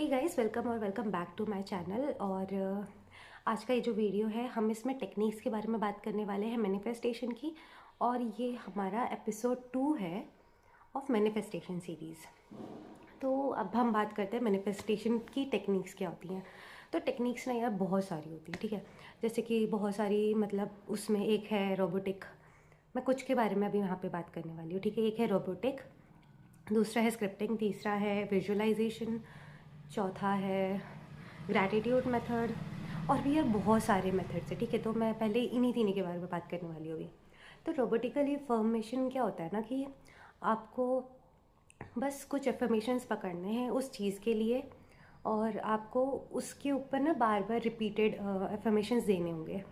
Hey guys, welcome back to my channel. और आज का ये जो वीडियो है, हम इसमें टेक्निक्स के बारे में बात करने वाले हैं, मैनिफेस्टेशन की। और ये हमारा एपिसोड 2 है ऑफ मैनिफेस्टेशन सीरीज़। तो अब हम बात करते हैं मैनिफेस्टेशन की टेक्निक्स क्या होती हैं। तो टेक्निक्स ना यार बहुत सारी होती है, ठीक है। जैसे कि बहुत सारी, मतलब उसमें एक है रोबोटिक। मैं कुछ के बारे में अभी यहाँ पे बात करने वाली हूँ, ठीक है। एक है रोबोटिक, दूसरा है स्क्रिप्टिंग, तीसरा है विजुअलाइजेशन, चौथा है ग्रैटिट्यूड मेथड, और भी यार बहुत सारे मेथड्स हैं, ठीक है। तो मैं पहले इन्हीं तीनों के बारे में बात करने वाली हूँ अभी। तो रोबोटिकल अफर्मेशन क्या होता है ना, कि आपको बस कुछ अफर्मेशंस पकड़ने हैं उस चीज़ के लिए, और आपको उसके ऊपर ना बार बार रिपीटेड अफर्मेशंस देने होंगे।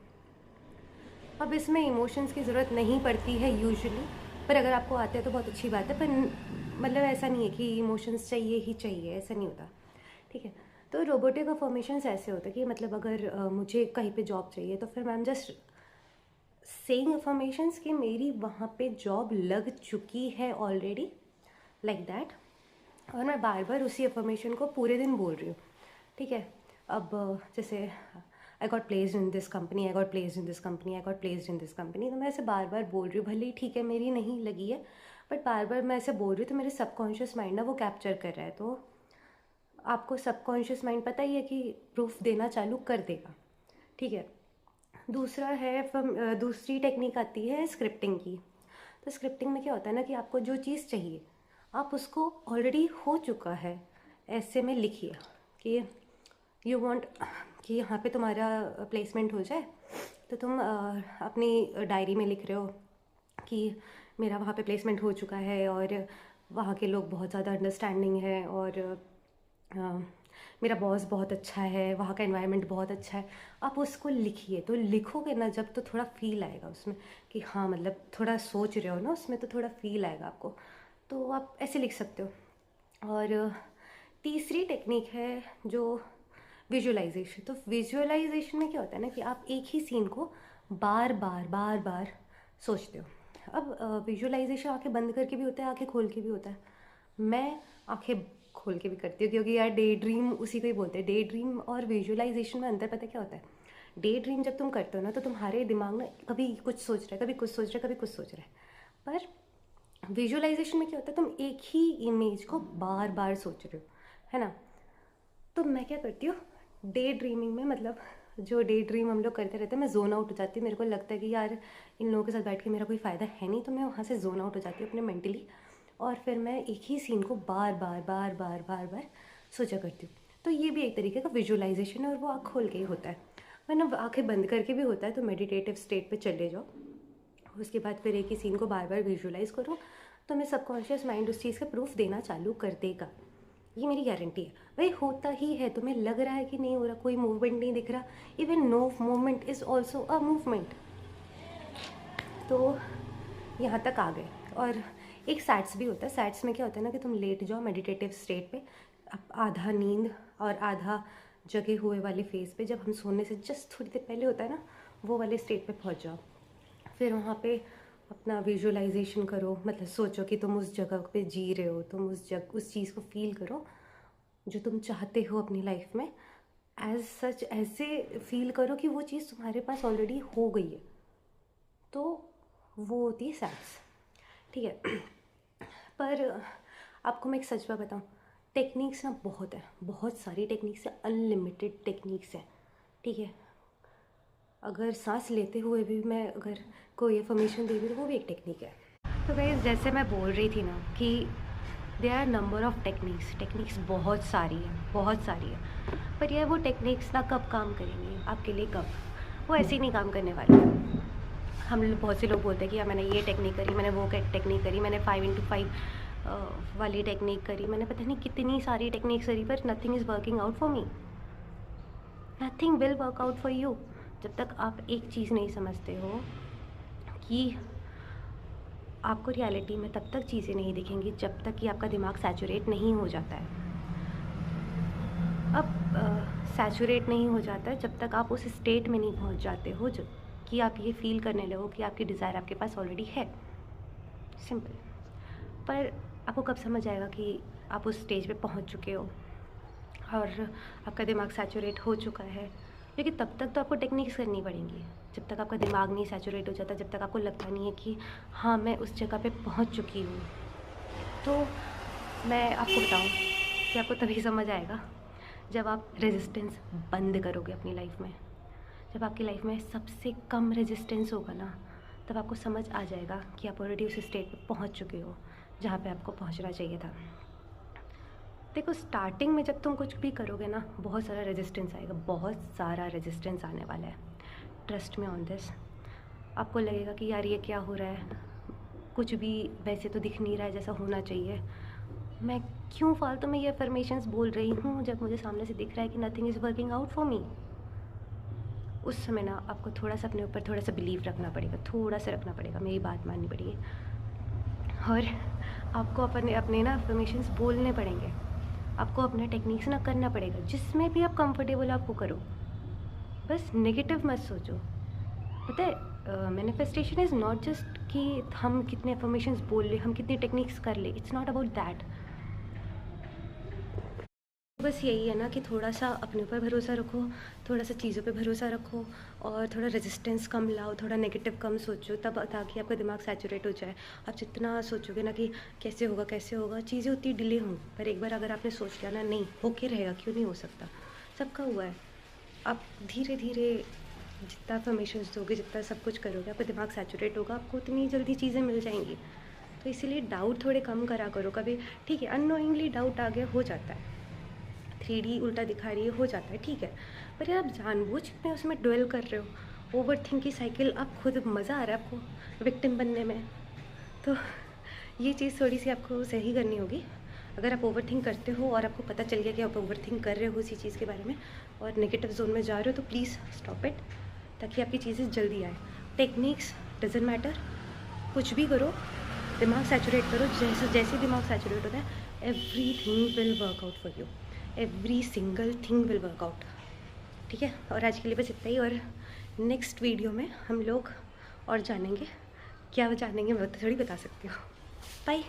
अब इसमें इमोशंस की ज़रूरत नहीं पड़ती है यूजुअली, पर अगर आपको आते हैं तो बहुत अच्छी बात है। पर मतलब ऐसा नहीं है कि इमोशंस चाहिए ही चाहिए, ऐसा नहीं होता, ठीक है। तो रोबोटिक अफर्मेशंस ऐसे होते हैं कि मतलब अगर मुझे कहीं पे जॉब चाहिए, तो फिर मैं जस्ट सेइंग अफर्मेशंस कि मेरी वहाँ पे जॉब लग चुकी है ऑलरेडी, लाइक दैट। और मैं बार बार उसी अफर्मेशन को पूरे दिन बोल रही हूँ, ठीक है। अब जैसे I got placed in this company, I got placed in this company, I got placed in this company. तो मैं ऐसे बार बार बोल रही हूँ, भले ही ठीक है मेरी नहीं लगी है, बट बार बार मैं ऐसे बोल रही हूँ, तो मेरे सबकॉन्शियस माइंड ना वो कैप्चर कर रहा है। तो आपको सबकॉन्शियस माइंड पता ही है कि प्रूफ देना चालू कर देगा, ठीक है। दूसरा है, दूसरी टेक्निक आती है स्क्रिप्टिंग की। तो स्क्रिप्टिंग में क्या होता है ना, कि आपको जो चीज़ चाहिए आप उसको ऑलरेडी हो चुका है ऐसे में लिखिए कि यू वांट कि यहाँ पे तुम्हारा प्लेसमेंट हो जाए। तो तुम अपनी डायरी में लिख रहे हो कि मेरा वहाँ पे प्लेसमेंट हो चुका है, और वहाँ के लोग बहुत ज़्यादा अंडरस्टैंडिंग है, और मेरा बॉस बहुत अच्छा है, वहाँ का एनवायरनमेंट बहुत अच्छा है। आप उसको लिखिए। तो लिखोगे ना जब, तो थोड़ा फील आएगा उसमें कि हाँ, मतलब थोड़ा सोच रहे हो ना उसमें, तो थोड़ा फील आएगा आपको। तो आप ऐसे लिख सकते हो। और तीसरी टेक्निक है जो विजुअलाइजेशन। तो विजुअलाइजेशन में क्या होता है ना, कि आप एक ही सीन को बार बार सोचते हो। अब विजुअलाइजेशन आंखें बंद करके भी होता है, आंखें खोल के भी होता है। मैं आंखें खोल के भी करती हूँ, क्योंकि यार डे ड्रीम उसी को ही बोलते हैं। डे ड्रीम और विजुअलाइजेशन में अंतर पता क्या होता है। डे ड्रीम जब तुम करते हो ना, तो तुम्हारे दिमाग में कभी कुछ सोच रहा है, कभी कुछ सोच रहा है, कभी कुछ सोच रहा है। पर विजुअलाइजेशन में क्या होता है, तुम एक ही इमेज को बार बार सोच रहे हो, है ना। तो मैं क्या करती हूँ, डे ड्रीमिंग में, मतलब जो डे ड्रीम हम लोग करते रहते हैं, मैं जोन आउट हो जाती हूँ। मेरे को लगता है कि यार इन लोगों के साथ बैठ के मेरा कोई फ़ायदा है नहीं, तो मैं वहाँ से जोन आउट हो जाती हूँ अपने मेंटली। और फिर मैं एक ही सीन को बार बार सोचा करती हूँ। तो ये भी एक तरीके का विजुअलाइजेशन है, और वो आँख खोल के ही होता है। वरना आँखें बंद करके भी होता है। तो मेडिटेटिव स्टेट पे चले जाओ, उसके बाद फिर एक ही सीन को बार बार विजुअलाइज करो, तो मैं सबकॉन्शियस माइंड उस चीज़ का प्रूफ देना चालू कर देगा। ये मेरी गारंटी है। भाई होता ही है, तुम्हें लग रहा है कि नहीं हो रहा, कोई मूवमेंट नहीं दिख रहा, even know movement is also a movement. तो यहाँ तक आ गए। और एक सैट्स भी होता है। सैट्स में क्या होता है ना, कि तुम लेट जाओ मेडिटेटिव स्टेट पे, अब आधा नींद और आधा जगे हुए वाले फेज पे, जब हम सोने से जस्ट थोड़ी देर पहले होता है ना, वो वाले स्टेट पे पहुँच जाओ। फिर वहाँ पे अपना विजुअलाइजेशन करो, मतलब सोचो कि तुम उस जगह पे जी रहे हो, तुम उस चीज़ को फील करो जो तुम चाहते हो अपनी लाइफ में। एज सच ऐसे फील करो कि वो चीज़ तुम्हारे पास ऑलरेडी हो गई है। तो वो होती है सैट्स, ठीक है। पर आपको मैं एक सच बात बताऊँ, टेक्निक्स ना बहुत है, बहुत सारी टेक्निक्स है, अनलिमिटेड टेक्निक्स है, ठीक है। अगर सांस लेते हुए भी मैं अगर कोई इन्फॉर्मेशन दे रही हूँ, तो वो भी एक टेक्निक है। तो गाइस, जैसे मैं बोल रही थी ना, कि there are number of techniques बहुत सारी है, बहुत सारी है। पर यार वो टेक्निक्स ना कब काम करेंगी आपके लिए, कब? वो ऐसे ही नहीं काम करने वाली है। हम लोग, बहुत से लोग बोलते हैं कि यार मैंने ये टेक्निक करी, मैंने वो टेक्निक करी, मैंने 5x5 वाली टेक्निक करी, मैंने पता नहीं कितनी सारी टेक्निक्स करी, पर nothing is working out for me. Nothing will work out for you. जब तक आप एक चीज़ नहीं समझते हो कि आपको रियलिटी में तब तक चीज़ें नहीं दिखेंगी जब तक कि आपका दिमाग सैचुरेट नहीं हो जाता है। अब सैचुरेट नहीं हो जाता है जब तक आप उस स्टेट में नहीं पहुंच जाते हो जो कि आप ये फील करने लगो कि आपकी डिज़ायर आपके पास ऑलरेडी है। सिंपल। पर आपको कब समझ आएगा कि आप उस स्टेज पे पहुंच चुके हो? और आपका दिमाग सैचुरेट हो चुका है, लेकिन तब तक तो आपको टेक्निक्स करनी पड़ेंगी। जब तक आपका दिमाग नहीं सैचुरेट हो जाता, जब तक आपको लगता नहीं है कि हाँ मैं उस जगह पे पहुंच चुकी हूँ, तो मैं आपको बताऊँ कि आपको तभी समझ आएगा जब आप रेजिस्टेंस बंद करोगे अपनी लाइफ में। जब आपकी लाइफ में सबसे कम रेजिस्टेंस होगा ना, तब आपको समझ आ जाएगा कि आप ऑलरेडी उस स्टेट पे पहुंच चुके हो जहाँ पे आपको पहुंचना चाहिए था। देखो, स्टार्टिंग में जब तुम कुछ भी करोगे ना, बहुत सारा रेजिस्टेंस आएगा, बहुत सारा रेजिस्टेंस आने वाला है। Trust me on this. आपको लगेगा कि यार ये क्या हो रहा है, कुछ भी वैसे तो दिख नहीं रहा है जैसा होना चाहिए, मैं क्यों फालतू में ये अफर्मेशंस बोल रही हूँ जब मुझे सामने से दिख रहा है कि nothing is working out for me. उस समय ना आपको थोड़ा सा अपने ऊपर थोड़ा सा बिलीव रखना पड़ेगा, थोड़ा सा रखना पड़ेगा, मेरी बात माननी पड़ेगी, और आपको अपने अपने ना अफर्मेशंस बोलने पड़ेंगे। आपको अपने टेक्निक्स ना करना पड़ेगा, जिसमें भी आप कंफर्टेबल आपको करो, बस नेगेटिव मत सोचो। पता है, मैनिफेस्टेशन इज़ नॉट जस्ट कि हम कितने अफर्मेशंस बोल ले, हम कितनी टेक्निक्स कर ले, इट्स नॉट अबाउट दैट। बस यही है ना कि थोड़ा सा अपने ऊपर भरोसा रखो, थोड़ा सा चीज़ों पे भरोसा रखो, और थोड़ा रेजिस्टेंस कम लाओ, थोड़ा नेगेटिव कम सोचो, तब ताकि आपका दिमाग सैचुरेट हो जाए। आप जितना सोचोगे ना कि कैसे होगा कैसे होगा, चीज़ें उतनी डिले हों, पर एक बार अगर आपने सोच लिया ना, नहीं होके रहेगा, क्यों नहीं हो सकता, सबका हुआ है। आप धीरे धीरे जितना अफर्मेशंस दोगे, जितना सब कुछ करोगे, आपका दिमाग सैचुरेट होगा, आपको उतनी जल्दी चीज़ें मिल जाएंगी। तो इसीलिए डाउट थोड़े कम करा करो कभी। ठीक है, अननोइंगली डाउट आ गया, हो जाता है, 3D उल्टा दिखा रही है, हो जाता है, ठीक है, पर यार आप जानबूझ के उसमें ड्वेल कर रहे हो, ओवर थिंक की साइकिल, आप खुद मज़ा आ रहा है आपको विक्टिम बनने में। तो ये चीज़ थोड़ी सी आपको सही करनी होगी। अगर आप ओवर थिंक करते हो और आपको पता चल गया कि आप ओवर थिंक कर रहे हो उसी चीज़ के बारे में और नेगेटिव जोन में जा रहे हो, तो प्लीज़ स्टॉप इट, ताकि आपकी चीज़ें जल्दी आए। टेक्निक्स डजेंट मैटर, कुछ भी करो, दिमाग सैचुरेट करो, जैसे जैसे दिमाग सैचुरेट होता है, every thing will work out for you, every single thing will work out. ठीक है, और आज के लिए बस इतना ही, और नेक्स्ट वीडियो में हम लोग और जानेंगे, क्या जानेंगे मैं तो थोड़ी बता सकती हूँ। बाय।